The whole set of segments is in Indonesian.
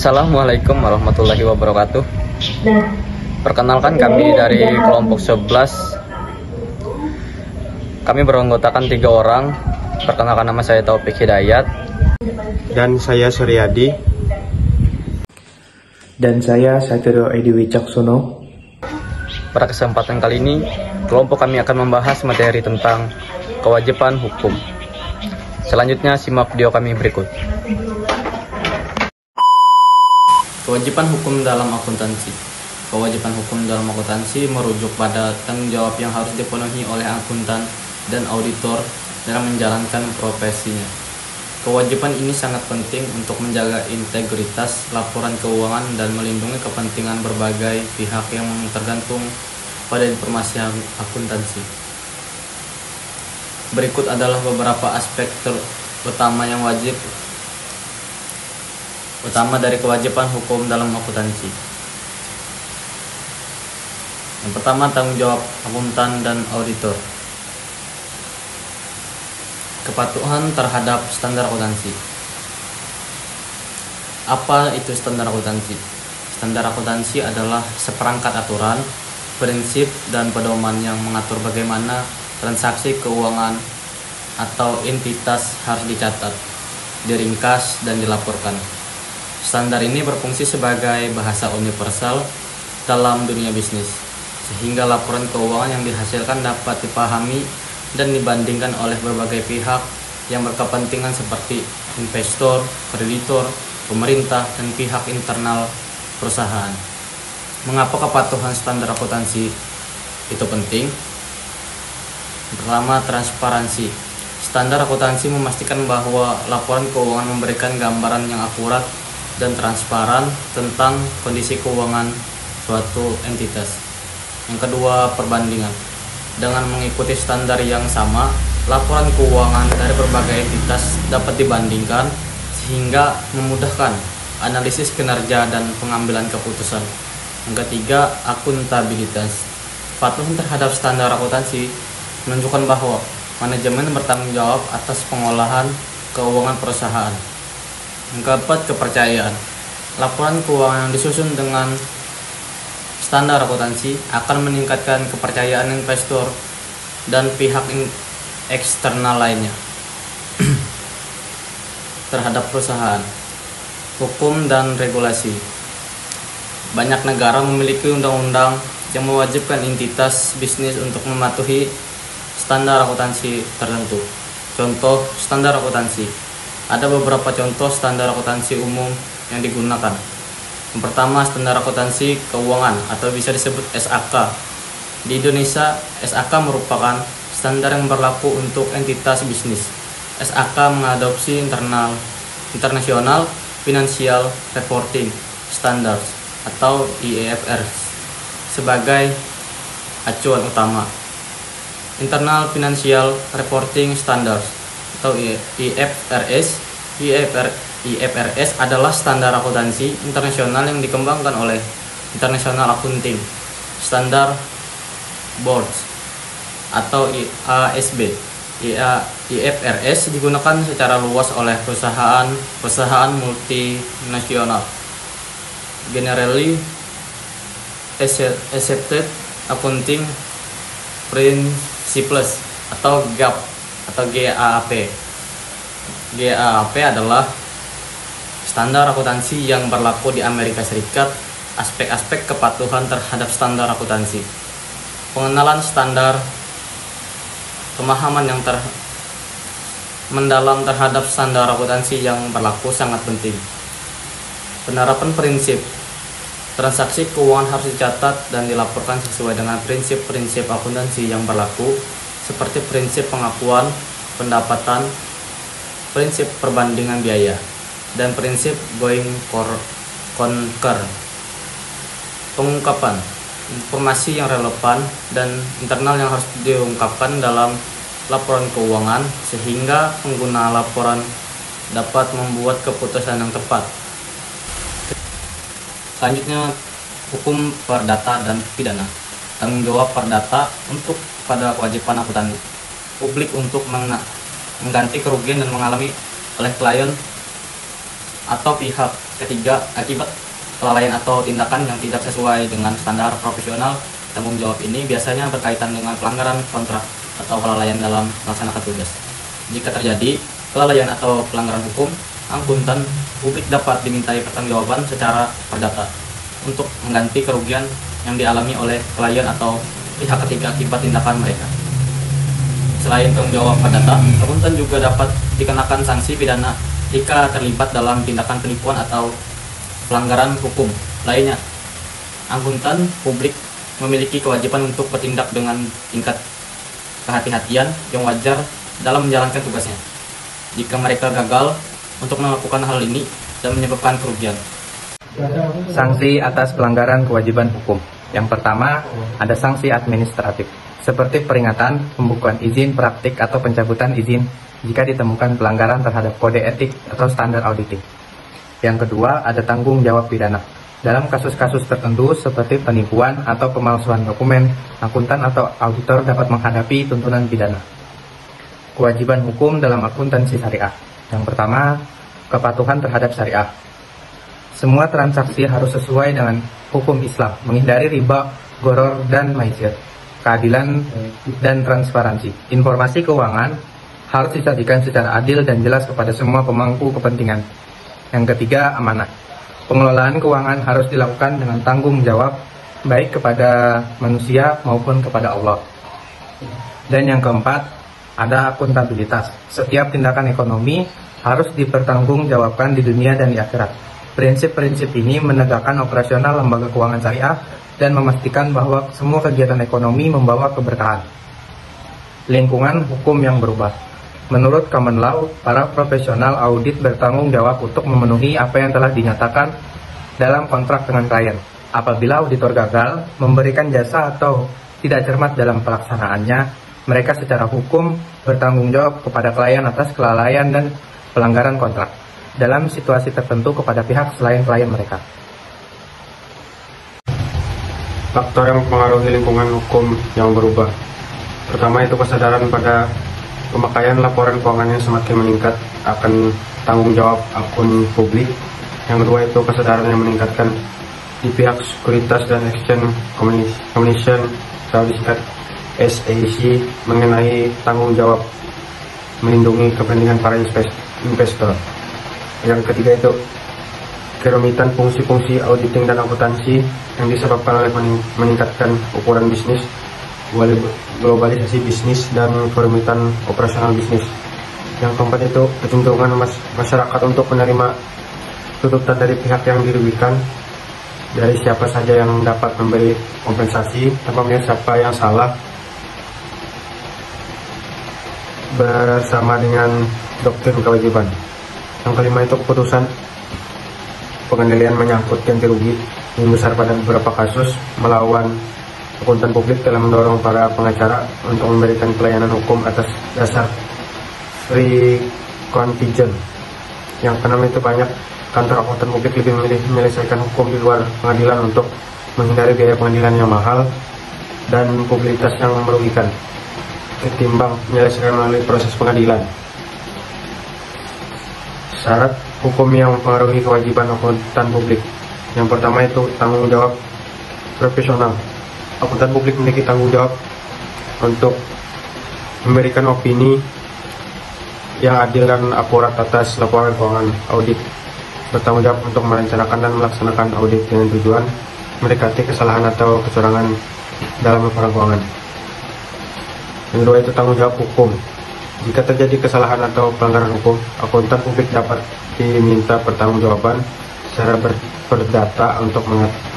Assalamualaikum warahmatullahi wabarakatuh. Perkenalkan, kami dari kelompok 11. Kami beranggotakan 3 orang. Perkenalkan, nama saya Taufik Hidayat. Dan saya Suryadi. Dan saya Satrio Edi Wicaksono. Pada kesempatan kali ini, kelompok kami akan membahas materi tentang kewajiban hukum. Selanjutnya, simak video kami berikut. Kewajiban hukum dalam akuntansi. Kewajiban hukum dalam akuntansi merujuk pada tanggung jawab yang harus dipenuhi oleh akuntan dan auditor dalam menjalankan profesinya. Kewajiban ini sangat penting untuk menjaga integritas laporan keuangan dan melindungi kepentingan berbagai pihak yang tergantung pada informasi akuntansi. Berikut adalah beberapa aspek utama yang wajib dari kewajiban hukum dalam akuntansi. Yang pertama, tanggung jawab akuntan dan auditor. Kepatuhan terhadap standar akuntansi. Apa itu standar akuntansi? Standar akuntansi adalah seperangkat aturan, prinsip, dan pedoman yang mengatur bagaimana transaksi keuangan atau entitas harus dicatat, diringkas, dan dilaporkan. Standar ini berfungsi sebagai bahasa universal dalam dunia bisnis, sehingga laporan keuangan yang dihasilkan dapat dipahami dan dibandingkan oleh berbagai pihak yang berkepentingan seperti investor, kreditor, pemerintah, dan pihak internal perusahaan. Mengapa kepatuhan standar akuntansi itu penting? Pertama, transparansi. Standar akuntansi memastikan bahwa laporan keuangan memberikan gambaran yang akurat dan transparan tentang kondisi keuangan suatu entitas. Yang kedua, perbandingan. Dengan mengikuti standar yang sama, laporan keuangan dari berbagai entitas dapat dibandingkan sehingga memudahkan analisis kinerja dan pengambilan keputusan. Yang ketiga, akuntabilitas. Patuhan terhadap standar akuntansi menunjukkan bahwa manajemen bertanggung jawab atas pengolahan keuangan perusahaan. Yang keempat, kepercayaan. Laporan keuangan yang disusun dengan standar akuntansi akan meningkatkan kepercayaan investor dan pihak eksternal lainnya terhadap perusahaan. Hukum dan regulasi. Banyak negara memiliki undang-undang yang mewajibkan entitas bisnis untuk mematuhi standar akuntansi tertentu. Contoh standar akuntansi. Ada beberapa contoh standar akuntansi umum yang digunakan. Yang pertama, standar akuntansi keuangan atau bisa disebut SAK. Di Indonesia, SAK merupakan standar yang berlaku untuk entitas bisnis. SAK mengadopsi International Financial Reporting Standards atau IFRS sebagai acuan utama. Internal Financial Reporting Standards atau IFRS adalah standar akuntansi internasional yang dikembangkan oleh International Accounting Standard Board atau IASB. IFRS digunakan secara luas oleh perusahaan multinasional. Generally Accepted Accounting Principles atau GAAP atau GAAP. GAAP adalah standar akuntansi yang berlaku di Amerika Serikat. Aspek-aspek kepatuhan terhadap standar akuntansi. Pengenalan standar, pemahaman yang mendalam terhadap standar akuntansi yang berlaku sangat penting. Penerapan prinsip. Transaksi keuangan harus dicatat dan dilaporkan sesuai dengan prinsip-prinsip akuntansi yang berlaku, seperti prinsip pengakuan pendapatan, prinsip perbandingan biaya, dan prinsip going concern. Pengungkapan. Informasi yang relevan dan internal yang harus diungkapkan dalam laporan keuangan sehingga pengguna laporan dapat membuat keputusan yang tepat. Selanjutnya, hukum perdata dan pidana. Tanggung jawab perdata untuk pada kewajiban akuntan publik untuk mengganti kerugian dan mengalami oleh klien atau pihak ketiga akibat kelalaian atau tindakan yang tidak sesuai dengan standar profesional tanggung jawab ini biasanya berkaitan dengan pelanggaran kontrak atau kelalaian dalam melaksanakan tugas. Jika terjadi kelalaian atau pelanggaran hukum, akuntan publik dapat dimintai pertanggungjawaban secara perdata untuk mengganti kerugian yang dialami oleh klien atau pihak ketiga akibat tindakan mereka. Selain tanggung jawab perdata, akuntan juga dapat dikenakan sanksi pidana jika terlibat dalam tindakan penipuan atau pelanggaran hukum lainnya. Akuntan publik memiliki kewajiban untuk bertindak dengan tingkat kehati-hatian yang wajar dalam menjalankan tugasnya. Jika mereka gagal untuk melakukan hal ini dan menyebabkan kerugian. Sanksi atas pelanggaran kewajiban hukum. Yang pertama, ada sanksi administratif, seperti peringatan, pembukuan izin praktik atau pencabutan izin jika ditemukan pelanggaran terhadap kode etik atau standar auditing. Yang kedua, ada tanggung jawab pidana. Dalam kasus-kasus tertentu seperti penipuan atau pemalsuan dokumen, akuntan atau auditor dapat menghadapi tuntutan pidana. Kewajiban hukum dalam akuntansi syariah. Yang pertama, kepatuhan terhadap syariah. Semua transaksi harus sesuai dengan hukum Islam, menghindari riba, gharar, dan maisir. Keadilan dan transparansi. Informasi keuangan harus disajikan secara adil dan jelas kepada semua pemangku kepentingan. Yang ketiga, amanah. Pengelolaan keuangan harus dilakukan dengan tanggung jawab, baik kepada manusia maupun kepada Allah. Dan yang keempat, ada akuntabilitas. Setiap tindakan ekonomi harus dipertanggungjawabkan di dunia dan di akhirat. Prinsip-prinsip ini menegakkan operasional lembaga keuangan syariah dan memastikan bahwa semua kegiatan ekonomi membawa keberkahan. Lingkungan hukum yang berubah. Menurut Common Law, para profesional audit bertanggung jawab untuk memenuhi apa yang telah dinyatakan dalam kontrak dengan klien. Apabila auditor gagal memberikan jasa atau tidak cermat dalam pelaksanaannya, mereka secara hukum bertanggung jawab kepada klien atas kelalaian dan pelanggaran kontrak dalam situasi tertentu kepada pihak selain klien mereka. Faktor yang mempengaruhi lingkungan hukum yang berubah. Pertama itu kesadaran pada pemakaian laporan keuangan yang semakin meningkat akan tanggung jawab akun publik. Yang kedua itu kesadaran yang meningkatkan di pihak Sekuritas dan Exchange Commission atau disingkat SEC mengenai tanggung jawab melindungi kepentingan para investor. Yang ketiga itu kerumitan fungsi-fungsi auditing dan akuntansi yang disebabkan oleh meningkatkan ukuran bisnis, globalisasi bisnis, dan kerumitan operasional bisnis. Yang keempat itu kecenderungan masyarakat untuk menerima tuntutan dari pihak yang dirugikan dari siapa saja yang dapat memberi kompensasi tanpa melihat siapa yang salah, bersama dengan doktrin kewajiban. Yang kelima itu keputusan pengendalian menyangkut ganti rugi yang besar pada beberapa kasus melawan akuntan publik dalam mendorong para pengacara untuk memberikan pelayanan hukum atas dasar free contingent. Yang keenam itu banyak kantor akuntan publik lebih memilih menyelesaikan hukum di luar pengadilan untuk menghindari biaya pengadilan yang mahal dan publisitas yang merugikan ketimbang menyelesaikan melalui proses pengadilan. Syarat hukum yang mempengaruhi kewajiban akuntan publik. Yang pertama itu tanggung jawab profesional. Akuntan publik memiliki tanggung jawab untuk memberikan opini yang adil dan akurat atas laporan keuangan audit. Bertanggung jawab untuk merencanakan dan melaksanakan audit dengan tujuan mendekati kesalahan atau kecurangan dalam laporan keuangan. Yang kedua itu tanggung jawab hukum. Jika terjadi kesalahan atau pelanggaran hukum, akuntan publik dapat diminta pertanggungjawaban secara perdata untuk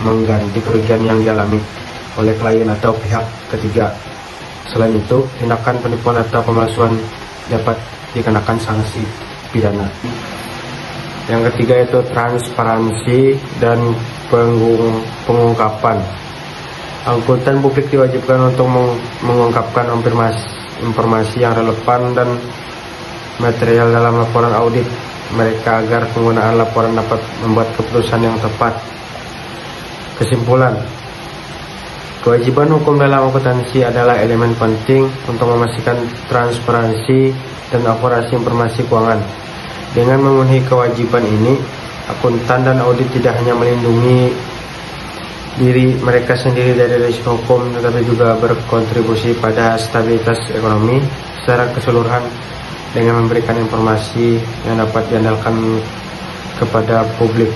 mengganti kerugian yang dialami oleh klien atau pihak ketiga. Selain itu, tindakan penipuan atau pemalsuan dapat dikenakan sanksi pidana. Yang ketiga itu transparansi dan pengungkapan. Akuntan publik diwajibkan untuk mengungkapkan informasi yang relevan dan material dalam laporan audit mereka agar penggunaan laporan dapat membuat keputusan yang tepat. Kesimpulan, kewajiban hukum dalam akuntansi adalah elemen penting untuk memastikan transparansi dan akurasi informasi keuangan. Dengan memenuhi kewajiban ini, akuntan dan audit tidak hanya melindungi diri mereka sendiri dari risiko hukum, tetapi juga berkontribusi pada stabilitas ekonomi secara keseluruhan dengan memberikan informasi yang dapat diandalkan kepada publik.